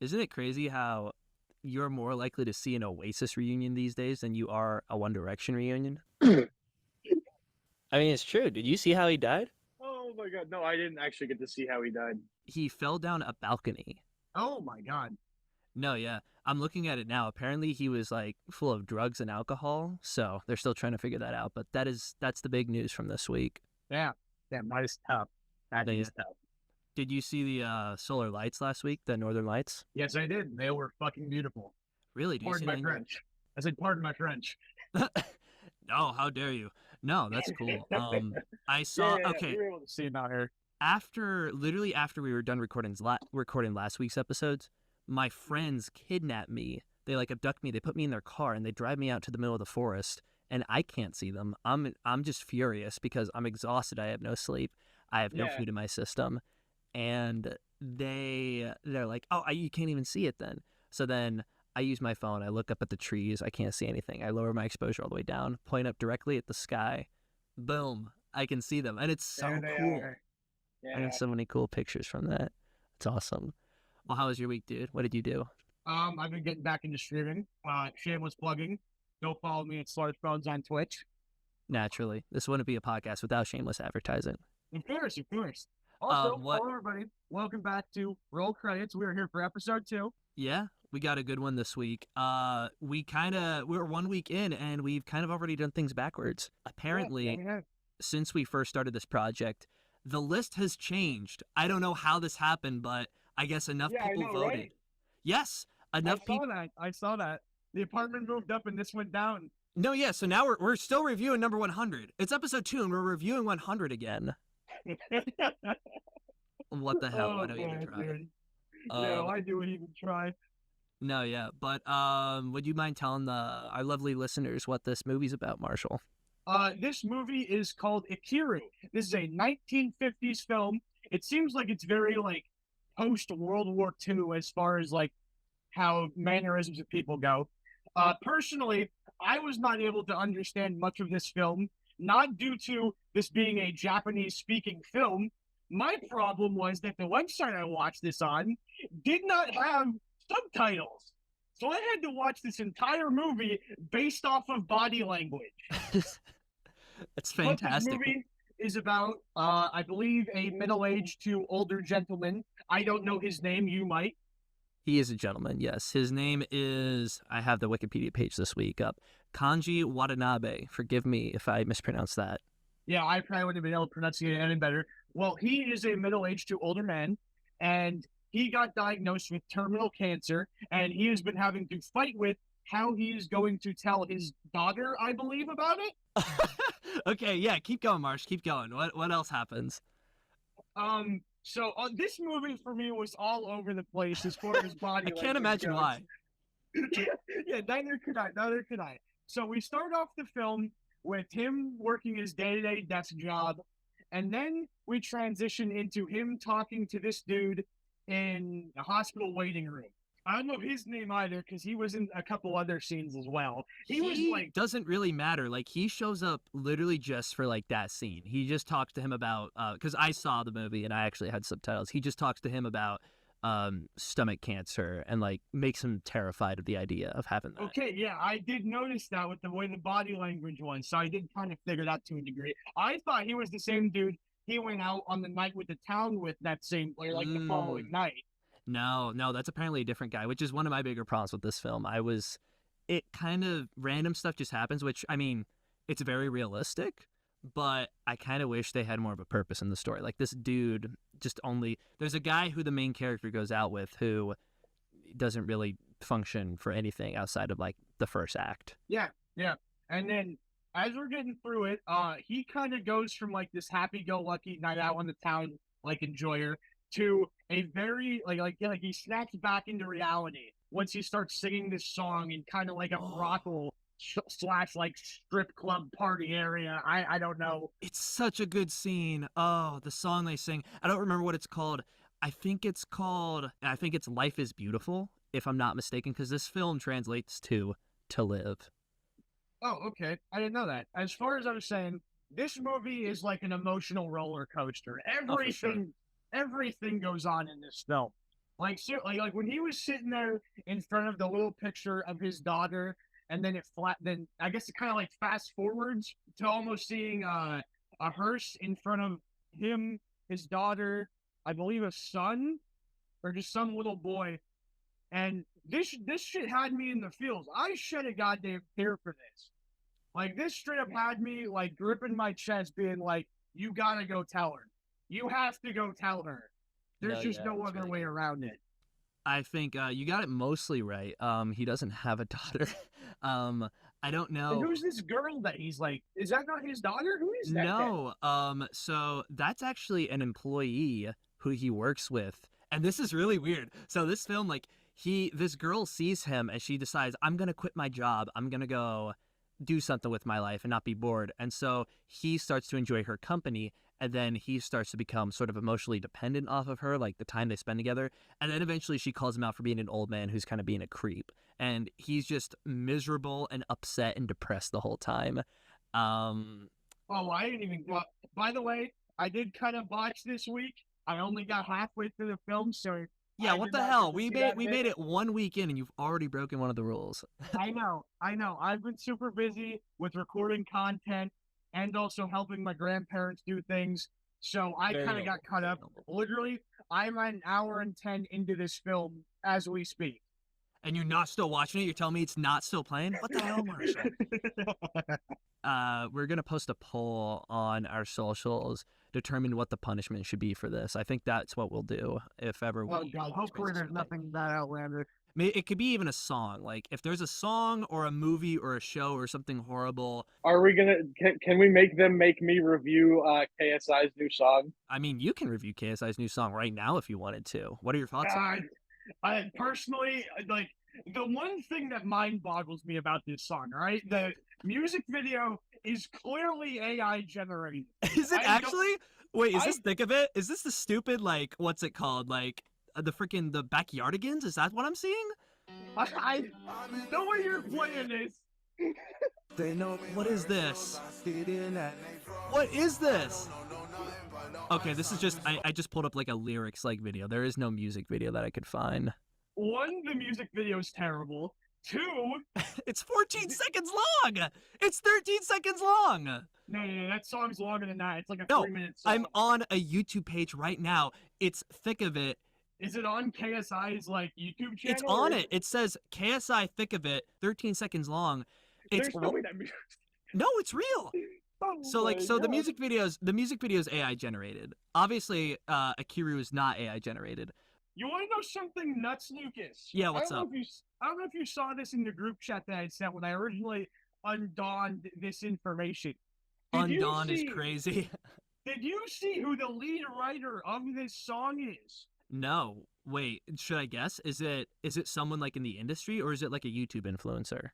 Isn't it crazy how you're more likely to see an Oasis reunion these days than you are a One Direction reunion? I mean, it's true. Did you see how he died? Oh my god, no, I didn't actually get to see how he died. He fell down a balcony. Oh my god. No, yeah. I'm looking at it now. Apparently he was like full of drugs and alcohol, so they're still trying to figure that out, but that's the big news from this week. Yeah. Damn, that is tough. That They, is tough. did you see the solar lights last week, the Northern Lights? Yes, I did. They were fucking beautiful. Really? Do you see Pardon my anything? French. I said pardon my French. No, how dare you? No, that's cool. I saw. Yeah, Okay, we were able to see him out here. literally after we were done recording last week's episodes, my friends kidnap me. They like abduct me. They put me in their car and they drive me out to the middle of the forest, and I can't see them. I'm just furious because I'm exhausted. I have no sleep. I have no Yeah. food in my system, and they're like, oh, you can't even see it then. So then I use my phone. I look up at the trees. I can't see anything. I lower my exposure all the way down, point up directly at the sky. Boom! I can see them, and it's so There they cool. are. I Yeah. have so many cool pictures from that. It's awesome. Well, how was your week, dude? What did you do? I've been getting back into streaming. Shameless plugging. Go follow me at Smartphones on Twitch. Naturally, this wouldn't be a podcast without shameless advertising. Of course, of course. Also, What? hello everybody. Welcome back to Roll Credits. We are here for episode 2. Yeah, we got a good one this week. We're 1 week in, and we've kind of already done things backwards. Apparently, Yeah. since we first started this project, the list has changed. I don't know how this happened, but I guess enough Yeah, I people know, voted. right? Yes, enough people. I saw that. The apartment moved up and this went down. No, yeah. So now we're still reviewing number 100. It's episode 2, and we're reviewing 100 again. What the hell? Why do we even try? Dude. Um, Why do we even try? No, yeah, but would you mind telling our lovely listeners what this movie's about, Marshall? This movie is called IKIRU. This is a 1950s film. It seems like it's very like post World War II as far as like how mannerisms of people go. Personally, I was not able to understand much of this film, not due to this being a Japanese speaking film. My problem was that the website I watched this on did not have subtitles. So I had to watch this entire movie based off of body language. It's What this fantastic. movie is about, I believe, a middle-aged to older gentleman. I don't know his name. You might. He is a gentleman, yes. His name is, I have the Wikipedia page this week up, Kanji Watanabe. Forgive me if I mispronounce that. Yeah, I probably wouldn't have been able to pronounce it any better. Well, he is a middle-aged to older man, and he got diagnosed with terminal cancer, and he has been having to fight with how he is going to tell his daughter, I believe, about it. Okay, yeah, keep going, Marsh. Keep going. What else happens? So this movie for me was all over the place as far as body. I can't imagine goes. why. Yeah, neither could I. Neither could I. So we start off the film with him working his day-to-day desk job, and then we transition into him talking to this dude in a hospital waiting room. I don't know his name either because he was in a couple other scenes as well. He was like, doesn't really matter. Like, he shows up literally just for like that scene. He just talks to him about because I saw the movie and I actually had subtitles. He just talks to him about stomach cancer and like makes him terrified of the idea of having that. okay, yeah, I did notice that with the way the body language was, so I did kind of figure that to a degree. I thought he was the same dude he went out on the night with the town with that same player, like the following night. No, that's apparently a different guy, which is one of my bigger problems with this film. It kind of random stuff just happens, which, I mean, it's very realistic, but I kind of wish they had more of a purpose in the story. Like, this dude there's a guy who the main character goes out with who doesn't really function for anything outside of like the first act. Yeah. And then as we're getting through it, he kind of goes from like this happy-go-lucky night out on the town, like enjoyer, to a very like he snaps back into reality once he starts singing this song in kind of like a brothel slash like strip club party area. I don't know. It's such a good scene. Oh, the song they sing. I don't remember what it's called. I think it's Life is Beautiful, if I'm not mistaken, because this film translates to live. Oh, okay. I didn't know that. As far as I was saying, this movie is like an emotional roller coaster. For sure. Everything goes on in this film. Like when he was sitting there in front of the little picture of his daughter, and then then I guess it kind of like fast forwards to almost seeing a hearse in front of him, his daughter, I believe a son, or just some little boy. And this shit had me in the feels. I shed a goddamn tear for this. Like this straight up had me like gripping my chest, being like, "You gotta go tell her. You have to go tell her. There's just no other way around it." I think you got it mostly right. He doesn't have a daughter. I don't And know. who's this girl that he's like? Is that not his daughter? Who is that? No. So that's actually an employee who he works with, and this is really weird. So this film, like, this girl sees him and she decides, I'm gonna quit my job. I'm gonna go do something with my life and not be bored. And so he starts to enjoy her company, and then he starts to become sort of emotionally dependent off of her, like the time they spend together. And then eventually she calls him out for being an old man who's kind of being a creep, and he's just miserable and upset and depressed the whole time. Oh, I didn't even. Well, by the way, I did kind of botch this week. I only got halfway through the film, so Yeah, what the hell? We made it 1 week in, and you've already broken one of the rules. I know. I've been super busy with recording content and also helping my grandparents do things. So I kind of got caught up. Literally, I'm an hour and 10 into this film as we speak. And you're not still watching it? You're telling me it's not still playing? What the hell, Marshall? We're going to post a poll on our socials, determine what the punishment should be for this. I think that's what we'll do if ever we... Oh, God. Hopefully there's nothing that outlandish. It could be even a song. Like, if there's a song or a movie or a show or something horrible... Are we going to... Can we make me review KSI's new song? I mean, you can review KSI's new song right now if you wanted to. What are your thoughts on it? I personally, like, the one thing that mind boggles me about this song, right? The music video is clearly AI generated. Is it actually? Wait, is this Think of It? Is this the stupid, like, what's it called? Like, the Backyardigans? Is that what I'm seeing? I the way you're playing this. What is this? What is this? Okay, this is just, I just pulled up like a lyrics like video. There is no music video that I could find. One, the music video is terrible. Two, it's 14 seconds long. It's 13 seconds long. No, that song's longer than that. It's like a 3-minute song. I'm on a YouTube page right now. It's Thick of It. Is it on KSI's like YouTube channel? It's on it. It says KSI Thick of It, 13 seconds long. There's no way that No, it's real. So the music video's AI generated. Obviously, IKIRU is not AI generated. You want to know something nuts, Lucas? Yeah, what's up? I don't know if you saw this in the group chat that I sent when I originally undawned this information. Undawned is crazy. Did you see who the lead writer of this song is? No. Wait, should I guess? Is it someone like in the industry, or is it like a YouTube influencer?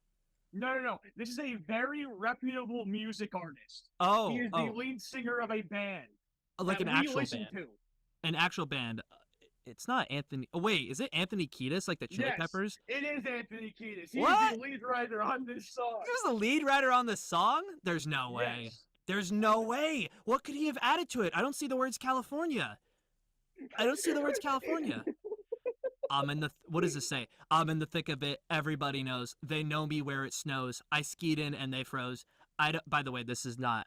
No. This is a very reputable music artist. Oh, he is the lead singer of a band. Like an actual band. An actual band. It's not Anthony. Oh, wait, is it Anthony Kiedis, like the Chili Peppers? It is Anthony Kiedis. He's What? the lead writer on this song. He was the lead writer on this song? There's no way. Yes. There's no way. What could he have added to it? I don't see the words California. What does this say? I'm in the thick of it. Everybody knows. They know me where it snows. I skied in and they froze. By the way,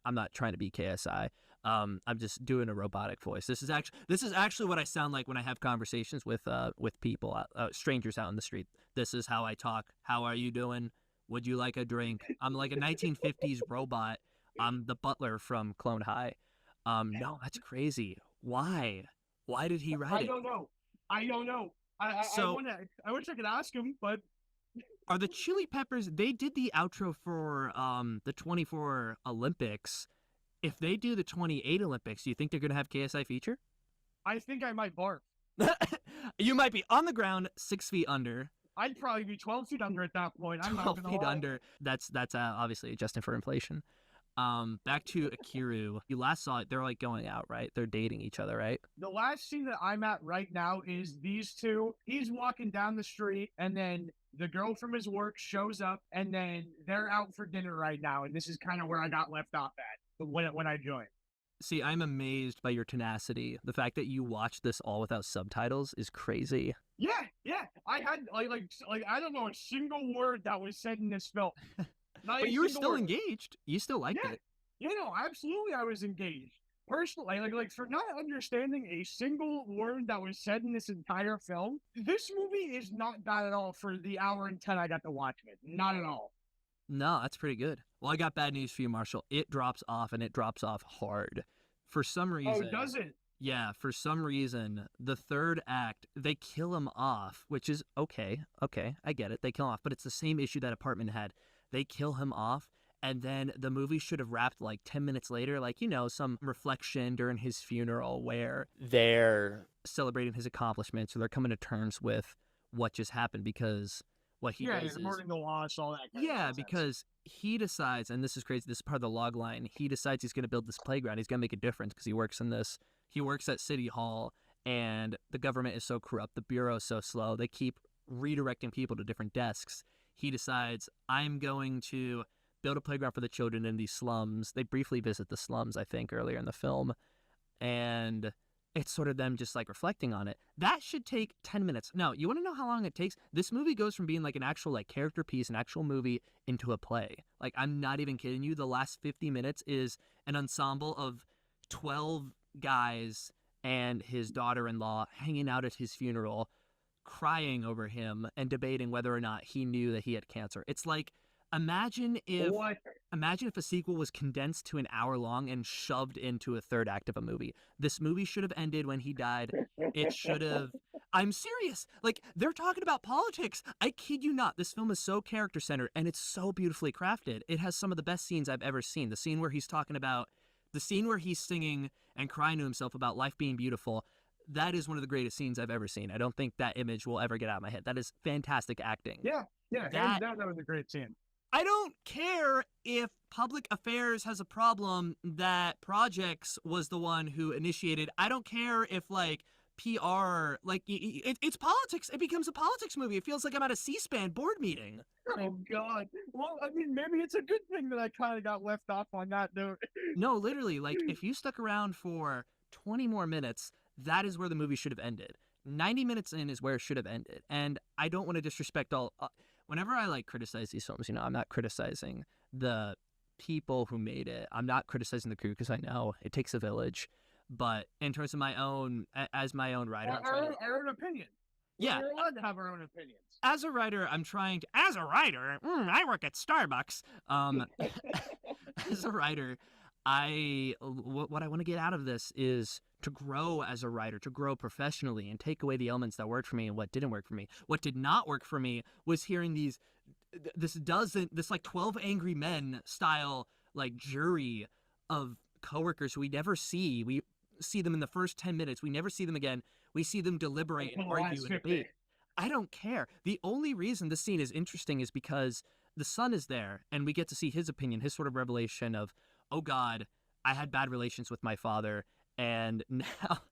I'm not trying to be KSI. I'm just doing a robotic voice. This is actually what I sound like when I have conversations with people, strangers out in the street. This is how I talk. How are you doing? Would you like a drink? I'm like a 1950s robot. I'm the butler from Clone High. No, that's crazy. Why? Why did he write it? I don't know. I wish I could ask him, but are the Chili Peppers? They did the outro for the 24 Olympics. If they do the 28 Olympics, do you think they're gonna have KSI feature? I think I might barf. You might be on the ground, 6 feet under. I'd probably be 12 feet under at that point. I'm 12 feet under. That's obviously adjusting for inflation. Back to IKIRU. You last saw it. They're like going out, right? They're dating each other, right? The last scene that I'm at right now is these two. He's walking down the street, and then the girl from his work shows up, and then they're out for dinner right now. And this is kind of where I got left off at when I joined. See, I'm amazed by your tenacity. The fact that you watched this all without subtitles is crazy. Yeah. I had like I don't know a single word that was said in this film. Not But a you were single still word. engaged. You still liked Yeah, it. no, absolutely. I was engaged personally. Like for not understanding a single word that was said in this entire film. This movie is not bad at all for the hour and 10 I got to watch it. Not at all. No, that's pretty good. Well, I got bad news for you, Marshall. It drops off, and it drops off hard. For some Oh, reason, does it? yeah, for some reason, the third act, they kill him off, which is okay. Okay, I get it. They kill him off, but it's the same issue that Apartment had. They kill him off, and then the movie should have wrapped like 10 minutes later, like, some reflection during his funeral where they're celebrating his accomplishments or they're coming to terms with what just happened because what he Yeah, does he's is. mourning the loss, all that kind of Yeah, nonsense. because he decides, and this is crazy, this is part of the log line, he decides he's going to build this playground. He's going to make a difference because he works at City Hall, and the government is so corrupt. The bureau is so slow. They keep redirecting people to different desks. He decides, I'm going to build a playground for the children in these slums. They briefly visit the slums, I think, earlier in the film. And it's sort of them just like reflecting on it. That should take 10 minutes. No, you want to know how long it takes? This movie goes from being like an actual like character piece, an actual movie, into a play. Like, I'm not even kidding you. The last 50 minutes is an ensemble of 12 guys and his daughter-in-law hanging out at his funeral, crying over him and debating whether or not he knew that he had cancer. It's like, imagine if What? imagine if a sequel was condensed to an hour long and shoved into a third act of a movie. This movie should have ended when he died. It should have. I'm serious. Like, they're talking about politics. I kid you not. This film is so character centered and it's so beautifully crafted. It has some of the best scenes I've ever seen. The scene where he's singing and crying to himself about life being beautiful. That is one of the greatest scenes I've ever seen. I don't think that image will ever get out of my head. That is fantastic acting. Yeah, hands down, that was a great scene. I don't care if Public Affairs has a problem that Projects was the one who initiated. I don't care if, like, PR, like, it's politics. It becomes a politics movie. It feels like I'm at a C-SPAN board meeting. Oh, God. Well, I mean, maybe it's a good thing that I kind of got left off on that note. No, literally, like, if you stuck around for 20 more minutes, that is where the movie should have ended. 90 minutes in is where it should have ended. And I don't want to disrespect all... whenever I, like, criticize these films, I'm not criticizing the people who made it. I'm not criticizing the crew because I know it takes a village. But in terms of my own writer... Our own opinion. Yeah. We're allowed to have our own opinions. As a writer, I work at Starbucks. As a writer, what I want to get out of this is to grow as a writer, to grow professionally and take away the elements that worked for me and what didn't work for me. What did not work for me was hearing this 12 Angry Men style, like, jury of coworkers who we never see. We see them in the first 10 minutes. We never see them again. We see them deliberate and argue and debate. I don't care. The only reason this scene is interesting is because the son is there and we get to see his opinion, his sort of revelation of, oh God, I had bad relations with my father and now...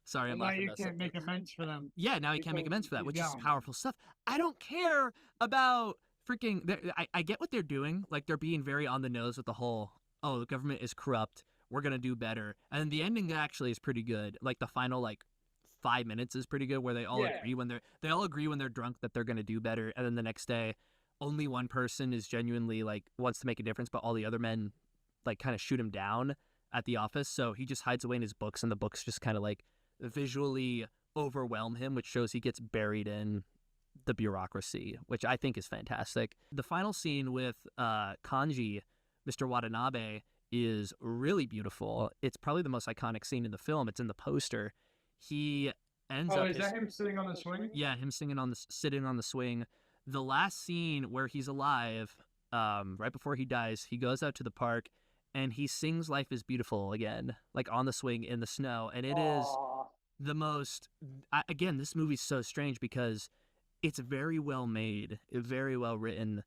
Sorry, I'm laughing. Now you can't make amends for them. Yeah, now he can't make amends for that, which is powerful stuff. I don't care about freaking... I get what they're doing. Like, they're being very on the nose with the whole, oh, the government is corrupt, we're going to do better. And the ending actually is pretty good. Like, the final, like, 5 minutes is pretty good where they all agree when they're drunk that they're going to do better. And then the next day, only one person is genuinely, like, wants to make a difference, but all the other men, like, kind of shoot him down at the office. So he just hides away in his books and the books just kind of, like, visually overwhelm him, which shows he gets buried in the bureaucracy, which I think is fantastic. The final scene with Kanji, Mr. Watanabe, is really beautiful. It's probably the most iconic scene in the film. It's in the poster. He ends up... is that him sitting on the swing? Yeah, him sitting on the swing. The last scene where he's alive, right before he dies, he goes out to the park and he sings Life is Beautiful again, like on the swing in the snow. And it is the most... Again, this movie's so strange because it's very well made, very well written.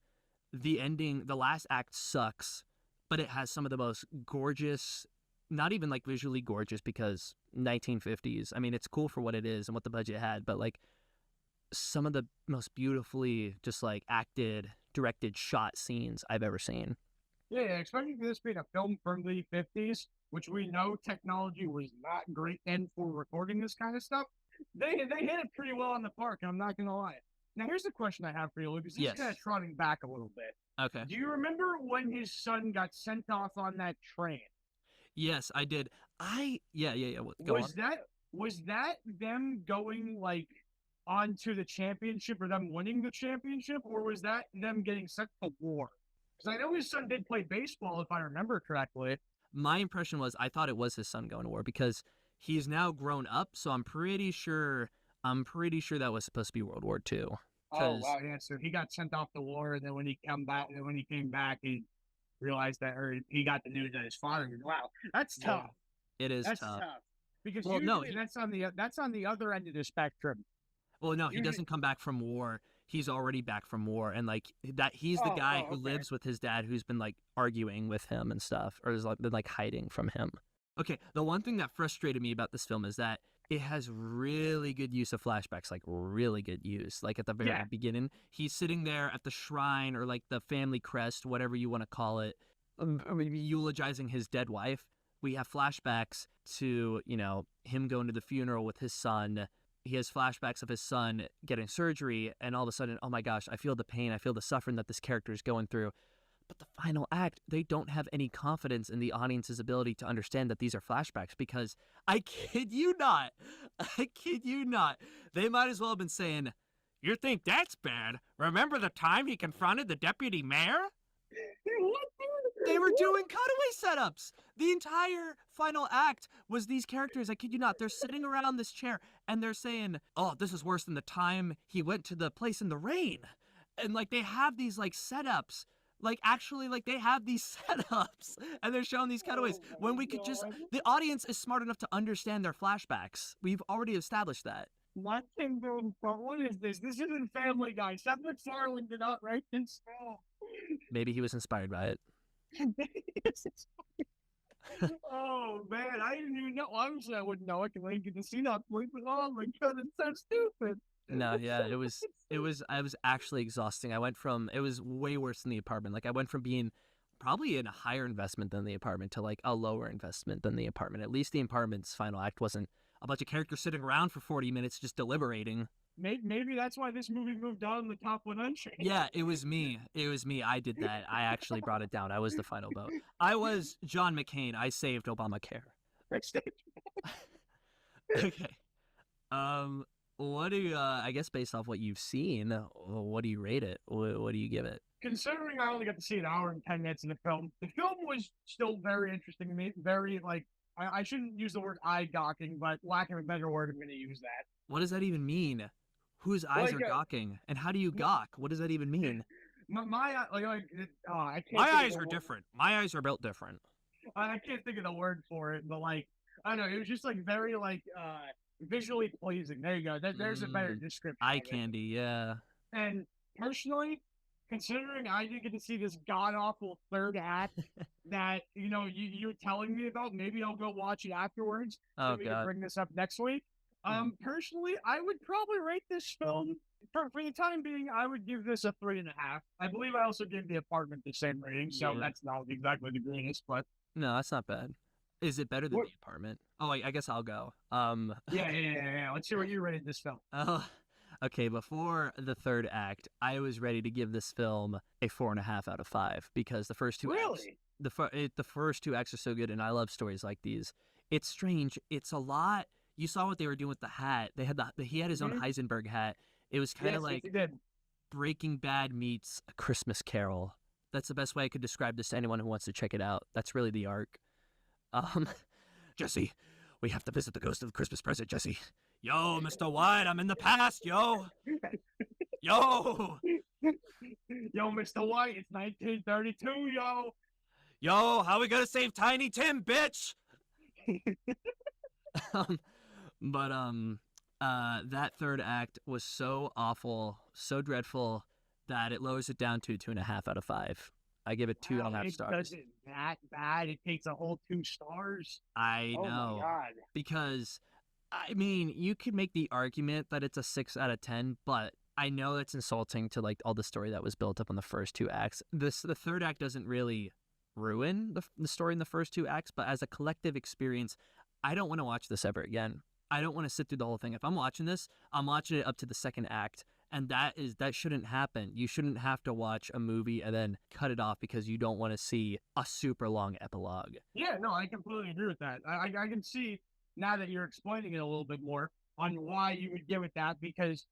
The ending, the last act sucks, but it has some of the most gorgeous... Not even, like, visually gorgeous because 1950s. I mean, it's cool for what it is and what the budget had, but, like, some of the most beautifully just, like, acted, directed, shot scenes I've ever seen. Yeah, especially for this being a film from the 50s, which we know technology was not great then for recording this kind of stuff. They hit it pretty well on the park. I'm not gonna lie. Now here's the question I have for you, Lucas. This Yes. is kind of trotting back a little bit. Okay. Do you remember when his son got sent off on that train? Yes, I did. Yeah. Go on. Was that them going like onto the championship or them winning the championship, or was that them getting sent to war? Because I know his son did play baseball, if I remember correctly. My impression was I thought it was his son going to war because he's now grown up, so I'm pretty sure that was supposed to be World War II. Oh wow, yeah. So he got sent off to war, and then when he came back, he realized that, or he got the news that his father was. Wow, that's tough. It is That's tough. because Well, no, that's on the other end of the spectrum. Well, no, he Usually- doesn't come back from war. He's already back from war, and like that, he's the guy who okay. lives with his dad, who's been like arguing with him and stuff, or has like been like hiding from him. Okay, the one thing that frustrated me about this film is that it has really good use of flashbacks, like really good use. Like at the very beginning, he's sitting there at the shrine or like the family crest, whatever you want to call it, eulogizing his dead wife. We have flashbacks to, him going to the funeral with his son. He has flashbacks of his son getting surgery, and all of a sudden, oh my gosh, I feel the pain, I feel the suffering that this character is going through. But the final act, they don't have any confidence in the audience's ability to understand that these are flashbacks because I kid you not, they might as well have been saying, "You think that's bad? Remember the time he confronted the deputy mayor?" They were doing cutaway setups. The entire final act was these characters, I kid you not, they're sitting around this chair and they're saying, "Oh, this is worse than the time he went to the place in the rain." And like they have these like setups. Like actually, like they have these setups and they're showing these cutaways when we could just, the audience is smart enough to understand their flashbacks. We've already established that. What is this? This isn't Family Guy. Seth MacFarlane did not write this film. Maybe he was inspired by it. Oh man, I didn't even know. Obviously, I wouldn't know it because I didn't get to see that point. But oh my god, it's so stupid. No, yeah, I was actually exhausting. It was way worse than The Apartment. Like I went from being probably in a higher investment than The Apartment to like a lower investment than The Apartment. At least The Apartment's final act wasn't a bunch of characters sitting around for 40 minutes just deliberating. Maybe that's why this movie moved down in the top 100. Yeah, it was me. I did that. I actually brought it down. I was the final vote. I was John McCain. I saved Obamacare. Okay. What do you, I guess based off what you've seen, what do you rate it? What do you give it? Considering I only got to see an hour and 10 minutes in the film was still very interesting to me. Very, like, I shouldn't use the word eye-gawking, but lack of a better word, I'm going to use that. What does that even mean? Whose eyes are gawking? And how do you gawk? What does that even mean? My I can't. My eyes are different. My eyes are built different. I can't think of the word for it, but like, I don't know, it was just like very like visually pleasing. There you go. There's a better description. Eye candy, yeah. And personally, considering I didn't get to see this god awful third act that you're telling me about, maybe I'll go watch it afterwards. Oh so we can god. bring this up next week. Personally, I would probably rate this film for the time being. I would give this a 3.5. I believe I also gave The Apartment the same rating, so that's not exactly the greatest, but no, that's not bad. Is it better than The Apartment? Oh, I guess I'll go. Yeah. Let's see what you rated this film. Oh, okay. Before the third act, I was ready to give this film a 4.5 out of 5 because the first two acts, the first two acts are so good, and I love stories like these. It's strange. It's a lot. You saw what they were doing with the hat. They had he had his own Heisenberg hat. It was kind of like Breaking Bad meets A Christmas Carol. That's the best way I could describe this to anyone who wants to check it out. That's really the arc. Jesse, we have to visit the ghost of the Christmas present, Jesse. Yo, Mr. White, I'm in the past, yo. Yo, Mr. White, it's 1932, yo. Yo, how we gonna save Tiny Tim, bitch? That third act was so awful, so dreadful that it lowers it down to 2.5 out of 5. I give it 2.5 stars. It that bad? It takes a whole 2 stars. I know. Oh my god! Because I mean, you could make the argument that it's a 6 out of 10, but I know that's insulting to like all the story that was built up on the first 2 acts. The third act doesn't really ruin the story in the first 2 acts, but as a collective experience, I don't want to watch this ever again. I don't want to sit through the whole thing. If I'm watching this, I'm watching it up to the second act. And that shouldn't happen. You shouldn't have to watch a movie and then cut it off because you don't want to see a super long epilogue. Yeah, no, I completely agree with that. I can see now that you're explaining it a little bit more on why you would give it that, because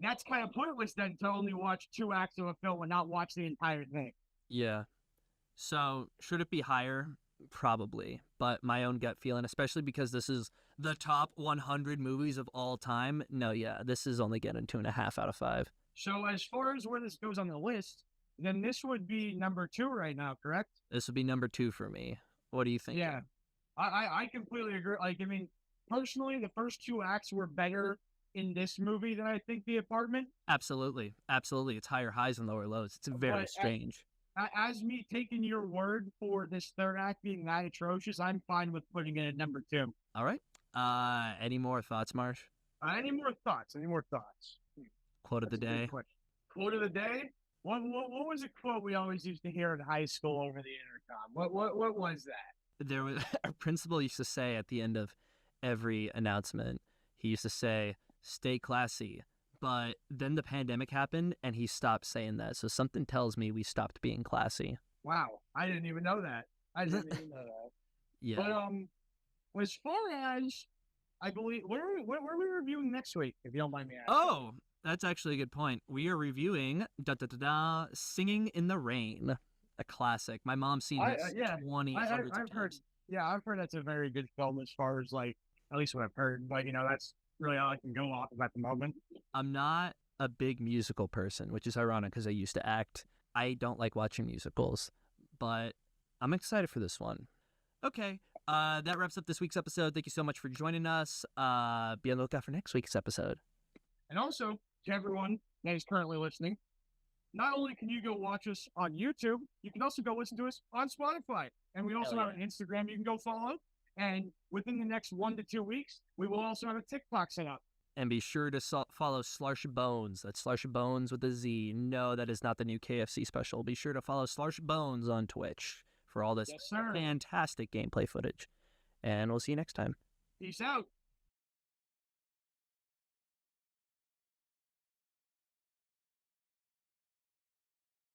that's kind of pointless then to only watch 2 acts of a film and not watch the entire thing. Yeah. So should it be higher? Probably. But my own gut feeling, especially because this is the top 100 movies of all time. No, yeah, this is only getting 2.5 out of 5. So as far as where this goes on the list, then this would be number 2 right now, correct? This would be number 2 for me. What do you think? Yeah, I completely agree. Like, I mean, personally, the first 2 acts were better in this movie than I think The Apartment. Absolutely. Absolutely. It's higher highs and lower lows. It's very strange. As me taking your word for this third act being that atrocious, I'm fine with putting it at number 2. All right. Any more thoughts, Marsh? Any more thoughts? Quote of the day. Quote of the day? What was a quote we always used to hear in high school over the intercom? What was that? There was our principal used to say at the end of every announcement, he used to say, "Stay classy." But then the pandemic happened and he stopped saying that. So something tells me we stopped being classy. Wow, I didn't even know that. Yeah. But as far as I believe, what are we reviewing next week? If you don't mind me asking. Oh, that's actually a good point. We are reviewing Singing in the Rain, a classic. My mom's seen this 20 I've heard. Yeah, I've heard that's a very good film as far as like at least what I've heard. But that's really all I can go off of at the moment. I'm not a big musical person, which is ironic because I used to act. I don't like watching musicals, but I'm excited for this one. Okay, that wraps up this week's episode. Thank you so much for joining us. Be on the lookout for next week's episode. And also, to everyone that is currently listening, not only can you go watch us on YouTube, you can also go listen to us on Spotify. And we also have an Instagram you can go follow. And within the next 1 to 2 weeks, we will also have a TikTok set up. And be sure to follow Slarsha Bones. That's Slarsha Bones with a Z. No, that is not the new KFC special. Be sure to follow Slarsha Bones on Twitch for all this fantastic gameplay footage. And we'll see you next time. Peace out.